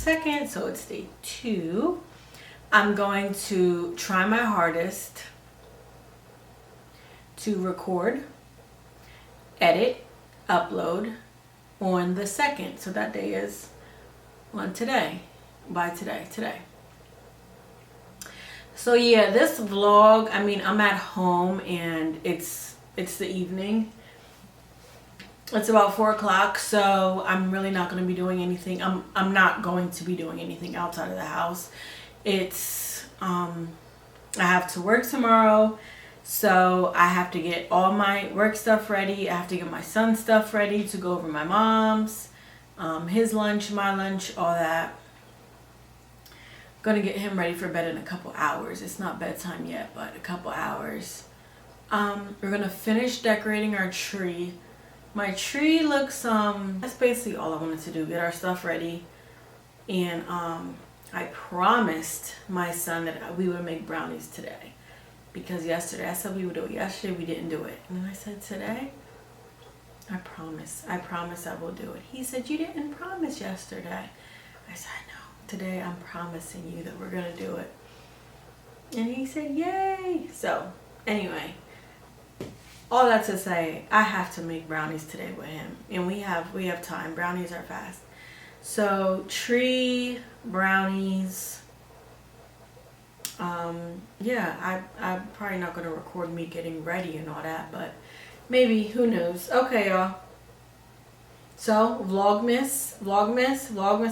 2nd, so it's day 2. I'm going to try my hardest to record, edit, upload on the 2nd. So that day is on today, by today. So yeah, this vlog, I mean, I'm at home and it's the evening. It's about 4 o'clock, so I'm really not going to be doing anything. I'm not going to be doing anything outside of the house. It's I have to work tomorrow, so I have to get all my work stuff ready. I have to get my son's stuff ready to go over my mom's, his lunch, my lunch, all that. Gonna get him ready for bed in a couple hours. It's not bedtime yet, but a couple hours. We're gonna finish decorating our tree. My tree looks, that's basically all I wanted to do, get our stuff ready. And I promised my son that we would make brownies today. Because yesterday, I said we would do it. Yesterday we didn't do it. And then I said today, I promise I will do it. He said, you didn't promise yesterday. I said, no, today I'm promising you that we're gonna do it. And he said, yay. So anyway, all that to say, I have to make brownies today with him, and we have time. Brownies are fast. So tree, brownies. Yeah, I'm probably not gonna record me getting ready and all that, but maybe, who knows. Okay, y'all. So Vlogmas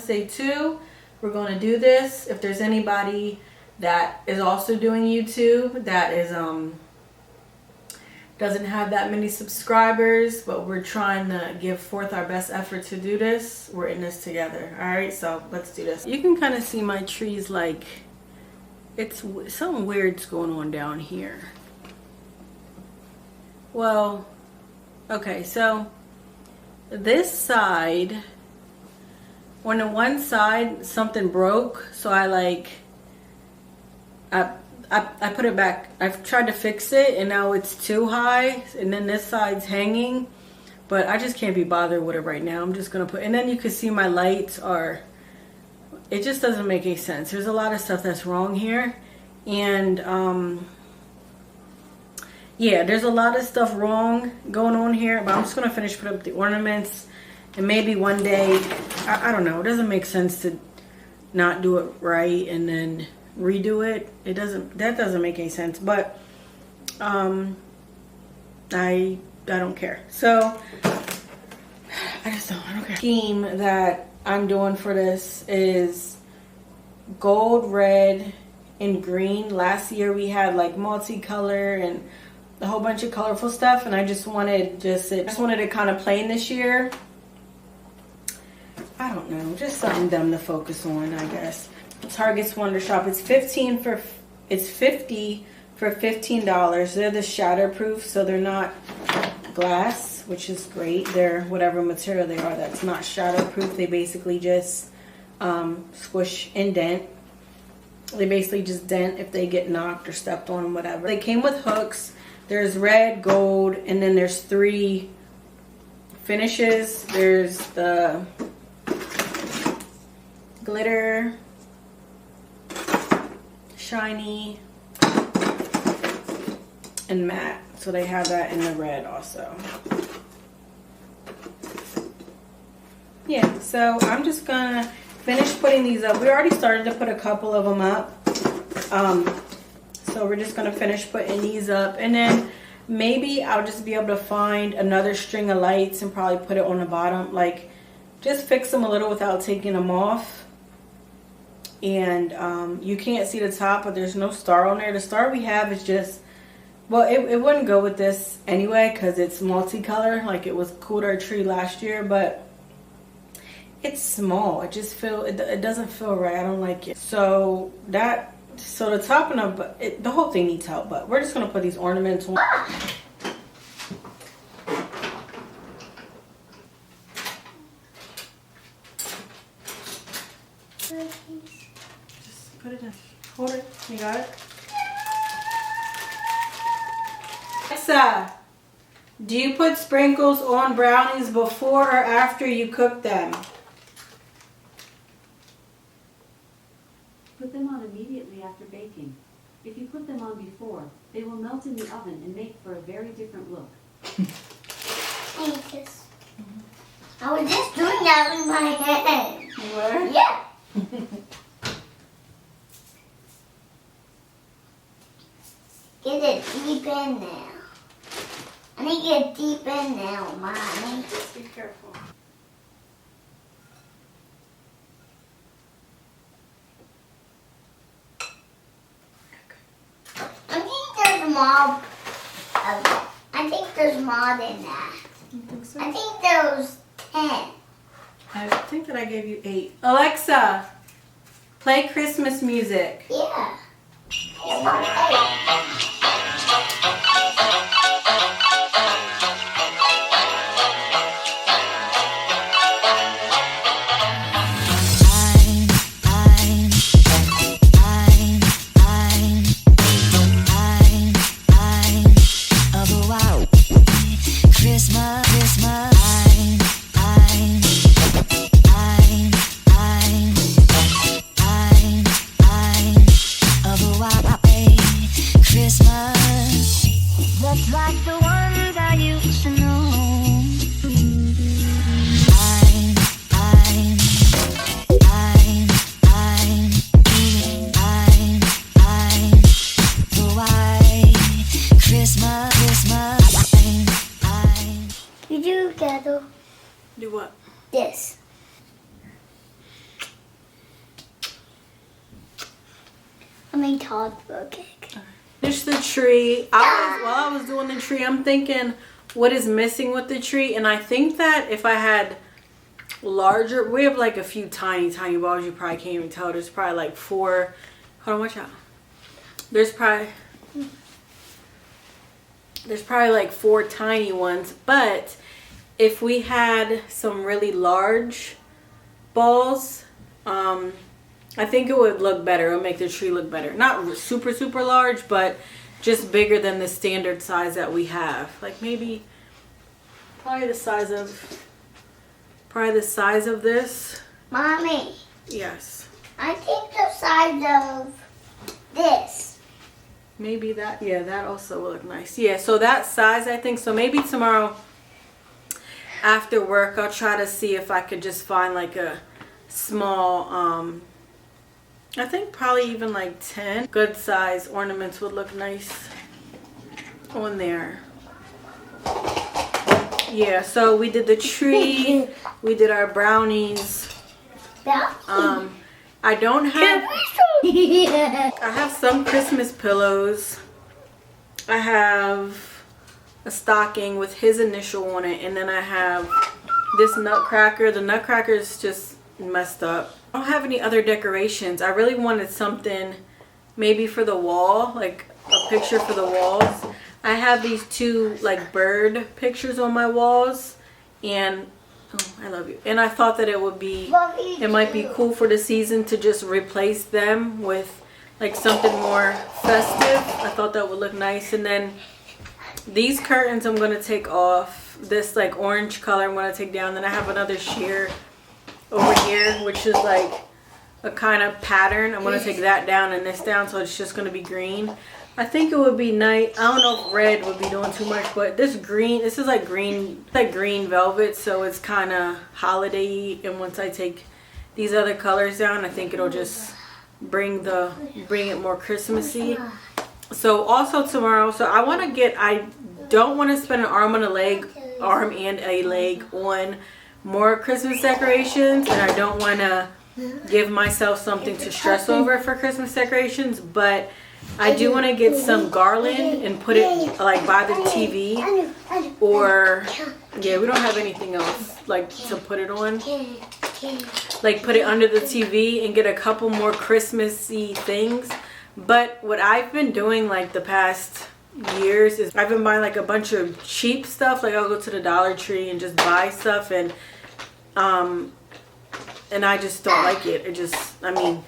day 2. We're gonna do this. If there's anybody that is also doing YouTube that is doesn't have that many subscribers, but we're trying to give forth our best effort to do this. We're in this together. All right, so let's do this. You can kind of see my trees, like it's something weird's going on down here. Well, okay, so this side, on the one side something broke, so I put it back. I've tried to fix it and now it's too high, and then this side's hanging, but I just can't be bothered with it right now. I'm just gonna put, and then you can see my lights are, it just doesn't make any sense. There's a lot of stuff that's wrong here, and yeah, there's a lot of stuff wrong going on here, but I'm just gonna finish putting up the ornaments, and maybe one day, I don't know, it doesn't make sense to not do it right and then redo it. That doesn't make any sense, but I don't care. So I don't care. Scheme that I'm doing for this is gold, red, and green. Last year we had like multicolor and a whole bunch of colorful stuff, and I just wanted it kind of plain this year. I don't know, just something dumb to focus on, I guess. Target's Wonder Shop. It's 50 for $15. They're the shatterproof, so they're not glass, which is great. They're whatever material they are that's not shatterproof. They basically just squish and dent. They basically just dent if they get knocked or stepped on, whatever. They came with hooks. There's red, gold, and then there's 3 finishes. There's the glitter, shiny, and matte. So they have that in the red also. Yeah, so I'm just gonna finish putting these up. We already started to put a couple of them up. So we're just gonna finish putting these up, and then maybe I'll just be able to find another string of lights and probably put it on the bottom, like just fix them a little without taking them off. And you can't see the top, but there's no star on there. The star we have is just, well, it wouldn't go with this anyway because it's multicolor, like it was cool to our tree last year, but it's small. It just it doesn't feel right. I don't like it. So the top and the whole thing needs help, but we're just gonna put these ornaments on. Just put it in. Hold it. You got it? Alexa, do you put sprinkles on brownies before or after you cook them? Put them on immediately after baking. If you put them on before, they will melt in the oven and make for a very different look. I need this. I was just doing that with my hand. You were? Yeah. Get it deep in there. I need to get deep in there, Mommy. Just be careful. I think there's more of it. I think there's more than that. You think so? I think there was 10. I think that I gave you 8. Alexa, play Christmas music. Yeah. You do together. Do what? This. I made toddler cake. There's the tree. While I was doing the tree, I'm thinking, what is missing with the tree? And I think that if I had larger, we have like a few tiny balls. You probably can't even tell. There's probably like 4. Hold on, watch out. There's probably like 4 tiny ones. But if we had some really large balls, I think it would look better. It would make the tree look better. Not super large, but just bigger than the standard size that we have. Like maybe probably the size of this. Mommy, Yes. I think the size of this. Maybe that. Yeah, that also will look nice. Yeah, so that size, I think. So maybe tomorrow after work, I'll try to see if I could just find like a small, I think probably even like 10 good size ornaments would look nice on there. Yeah, so we did the tree, we did our brownies. I don't have, I have some Christmas pillows. I have a stocking with his initial on it, and then I have this nutcracker. The nutcracker is just messed up. I don't have any other decorations. I really wanted something maybe for the wall, like a picture for the walls. I have these 2 like bird pictures on my walls, and oh, I love you. And I thought that it would be, it might be cool for the season to just replace them with like something more festive. I thought that would look nice. And then these curtains I'm gonna take off. This like orange color I'm gonna take down. Then I have another sheer over here, which is like a kind of pattern. I'm gonna take that down and this down, so it's just gonna be green. I think it would be nice. I don't know if red would be doing too much, but this green, this is like green velvet, so it's kind of holiday-y. And once I take these other colors down, I think it'll just bring it more Christmassy. So also tomorrow, so I want to get, I don't want to spend an arm and a leg on more Christmas decorations, and I don't want to give myself something to stress over for Christmas decorations, but I do want to get some garland and put it like by the TV, or yeah, we don't have anything else like to put it on, like put it under the TV and get a couple more Christmassy things. But what I've been doing like the past years is I've been buying like a bunch of cheap stuff. Like I'll go to the Dollar Tree and just buy stuff, and I just don't like it. It just, I mean,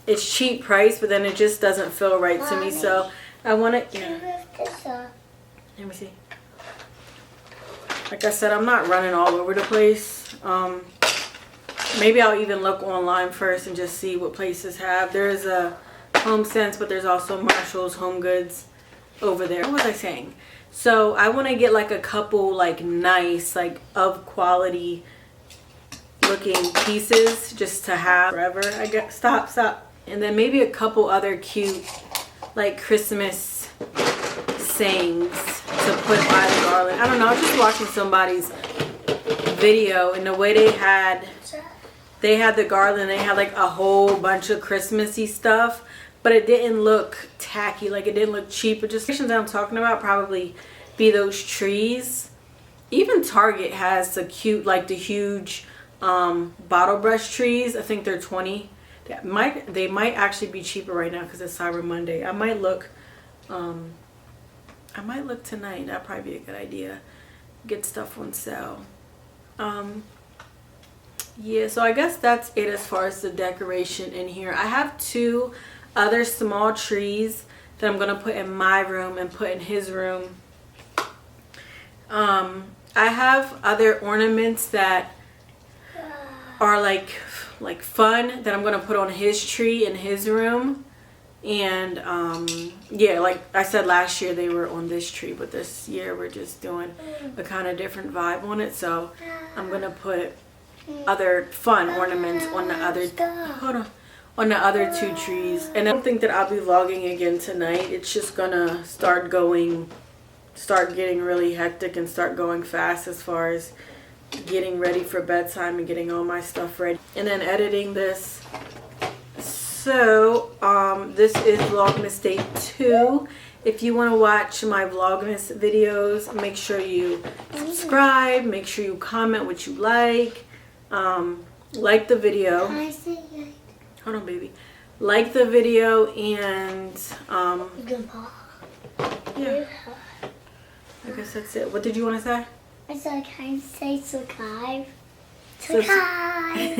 it's cheap price, but then it just doesn't feel right to me. So I want to, yeah. Let me see. Like I said, I'm not running all over the place. maybe I'll even look online first and just see what places have. There's a Home Sense, but there's also Marshall's, Home Goods over there. What was I saying? So I want to get like a couple like nice, like of quality looking pieces just to have forever. I guess. Stop. And then maybe a couple other cute like Christmas sayings to put by the garland. I don't know. I was just watching somebody's video, and the way they had the garland, they had like a whole bunch of Christmassy stuff, but it didn't look tacky, like it didn't look cheap. It just, the that I'm talking about probably be those trees. Even Target has the cute, like the huge bottle brush trees. I think they're 20. They might actually be cheaper right now because it's Cyber Monday. I might look tonight. That'd probably be a good idea. Get stuff on sale. Yeah, so I guess that's it as far as the decoration in here. I have 2 other small trees that I'm gonna put in my room and put in his room. I have other ornaments that are like fun that I'm gonna put on his tree in his room. And yeah, like I said, last year they were on this tree, but this year we're just doing a kind of different vibe on it. So I'm gonna put other fun ornaments on the other on the other 2 trees. And I don't think that I'll be vlogging again tonight. It's just gonna start getting really hectic and start going fast as far as getting ready for bedtime and getting all my stuff ready and then editing this. So this is Vlogmas Day 2. If you want to watch my Vlogmas videos, make sure you subscribe, make sure you comment what you like the video. Can I say it? Hold on, baby. Like the video, and yeah, I guess that's it. What did you want to say? I said, can I say subscribe? Subs- Subscribe!